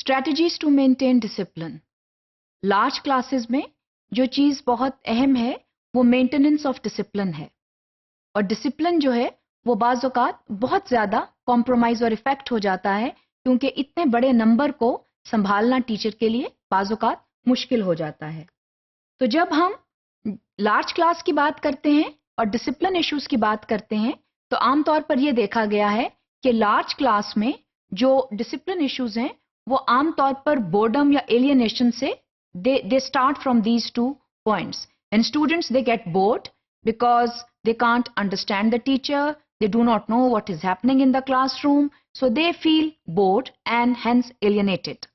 Strategies to maintain discipline. Large classes में जो चीज़ बहुत अहम है वो मेंटेनेंस ऑफ डिसिप्लिन है। और डिसिप्लिन जो है वो बाज़ औक़ात बहुत ज़्यादा कॉम्प्रोमाइज़ और इफ़ेक्ट हो जाता है, क्योंकि इतने बड़े नंबर को संभालना टीचर के लिए बाज़ औक़ात मुश्किल हो जाता है। तो जब हम लार्ज क्लास की बात करते हैं और डिसिप्लिन इश्यूज़ की बात करते हैं, तो आमतौर पर यह देखा गया है कि लार्ज क्लास में जो डिसिप्लिन इश्यूज़ हैं वो आमतौर पर बोर्डम या एलियनेशन से they start from these 2 points. And students, they get bored because they can't understand the teacher, they do not know what is happening in the classroom, so they feel bored and hence alienated.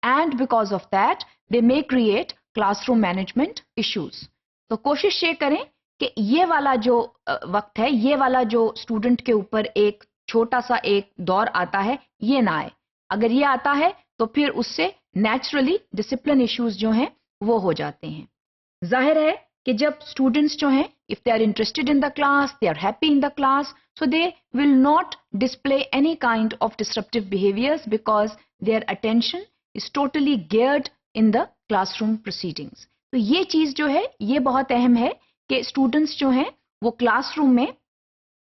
And because of that, they may create classroom management issues. तो कोशिश ये करें कि ये वाला जो वक्त है, ये वाला जो स्टूडेंट के ऊपर एक छोटा सा एक दौर आता है, ये ना आए। अगर ये आता है तो फिर उससे नेचुरली डिसिप्लिन इश्यूज जो हैं वो हो जाते हैं। जाहिर है कि जब स्टूडेंट्स जो हैं, if they are interested in the class, they are happy in the class, so they will not display any kind of disruptive behaviours because their attention is totally geared in the classroom proceedings. तो ये चीज़ जो है ये बहुत अहम है कि students जो हैं वो क्लासरूम में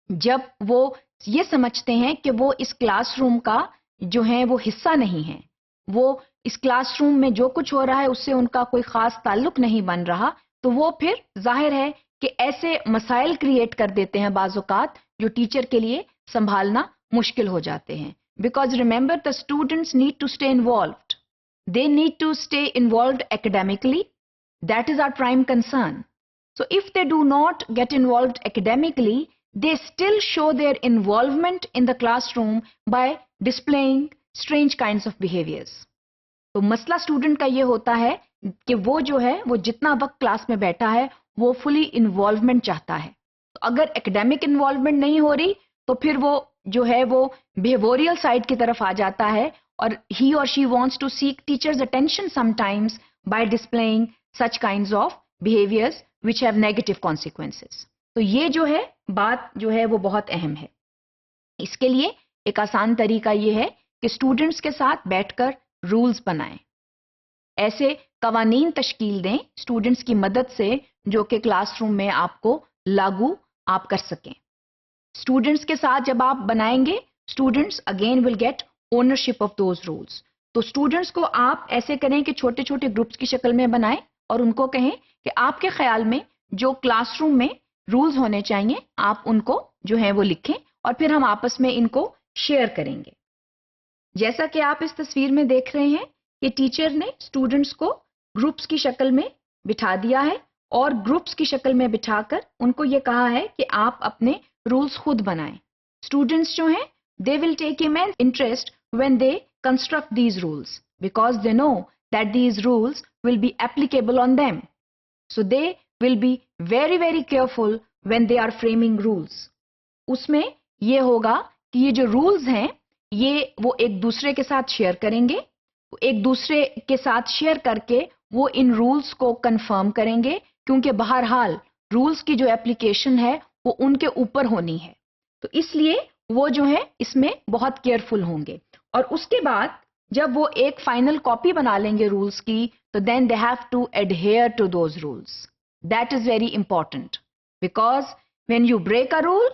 जब वो ये समझते हैं कि वो इस क्लासरूम का जो है वो हिस्सा नहीं है, वो इस क्लासरूम में जो कुछ हो रहा है उससे उनका कोई खास ताल्लुक नहीं बन रहा, तो वो फिर जाहिर है कि ऐसे मसाइल क्रिएट कर देते हैं बाज़ औक़ात जो टीचर के लिए संभालना मुश्किल हो जाते हैं। Because remember the students need to stay involved, they need to stay involved academically, that is our prime concern. So if they do not get involved academically, they still show their involvement in the classroom by displaying strange kinds of behaviors. तो मसला student का ये होता है कि वो जो है वो जितना वक्त क्लास में बैठा है वो फुली इन्वॉल्वमेंट चाहता है। तो अगर एकेडमिक इन्वॉल्वमेंट नहीं हो रही तो फिर वो जो है वो बिहेवियरल साइड की तरफ आ जाता है और he or she wants to seek teachers' attention sometimes by displaying such kinds of behaviors which have negative consequences. तो ये जो है बात जो है वो बहुत अहम है। इसके लिए एक आसान तरीका ये है कि स्टूडेंट्स के साथ बैठकर रूल्स बनाएं, ऐसे कवानीन तश्कील दें स्टूडेंट्स की मदद से जो कि क्लासरूम में आपको लागू आप कर सकें। स्टूडेंट्स के साथ जब आप बनाएंगे, students again will get ownership of those rules. तो स्टूडेंट्स को आप ऐसे करें कि छोटे छोटे ग्रुप्स की शक्ल में बनाएं और उनको कहें कि आपके ख्याल में जो क्लासरूम में रूल्स होने चाहिए आप उनको जो है वो लिखें और फिर हम आपस में इनको शेयर करेंगे। जैसा कि आप इस तस्वीर में देख रहे हैं कि टीचर ने स्टूडेंट्स को ग्रुप्स की शक्ल में बिठा दिया है और ग्रुप्स की शक्ल में बिठाकर उनको ये कहा है कि आप अपने रूल्स खुद बनाएं। स्टूडेंट्स जो हैं they will take immense interest when they construct these rules because they know that these rules will be applicable on them, so they will be very very careful when they are framing rules. उसमें ये होगा कि ये जो rules हैं ये वो एक दूसरे के साथ शेयर करेंगे, एक दूसरे के साथ शेयर करके वो इन rules को कंफर्म करेंगे, क्योंकि बहरहाल rules की जो एप्लीकेशन है वो उनके ऊपर होनी है। तो इसलिए वो जो है इसमें बहुत केयरफुल होंगे और उसके बाद जब वो एक फाइनल कॉपी बना लेंगे rules की, तो then they have to adhere to those rules. That is very important because when you break a rule,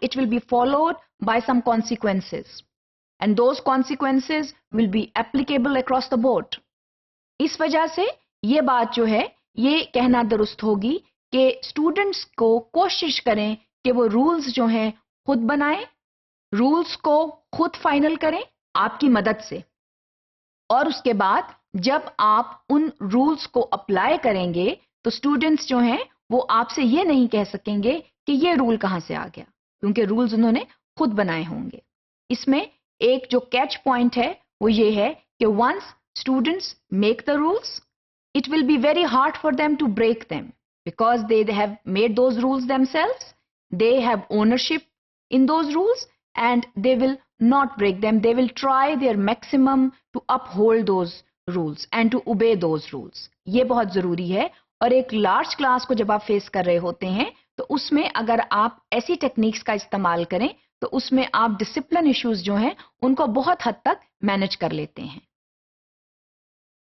it will be followed by some consequences, and those consequences will be applicable across the board. इस वजह से ये बात जो है ये कहना दुरुस्त होगी कि स्टूडेंट्स को कोशिश करें कि वो रूल्स जो हैं खुद बनाएं, रूल्स को खुद फाइनल करें आपकी मदद से, और उसके बाद जब आप उन रूल्स को अप्लाई करेंगे तो स्टूडेंट्स जो हैं वो आपसे ये नहीं कह सकेंगे कि ये रूल कहाँ से आ गया, क्योंकि रूल्स उन्होंने खुद बनाए होंगे। इसमें एक जो कैच पॉइंट है वो ये है कि once students make the rules, it will be very hard for them to break them because they have made those rules themselves, they have ownership in those rules and they will not break them. They will try their maximum to uphold those rules and to obey those rules. ये बहुत ज़रूरी है। और एक large class को जब आप face कर रहे होते हैं तो उसमें अगर आप ऐसी टेक्निक्स का इस्तेमाल करें तो उसमें आप डिसिप्लिन इश्यूज जो हैं उनको बहुत हद तक मैनेज कर लेते हैं।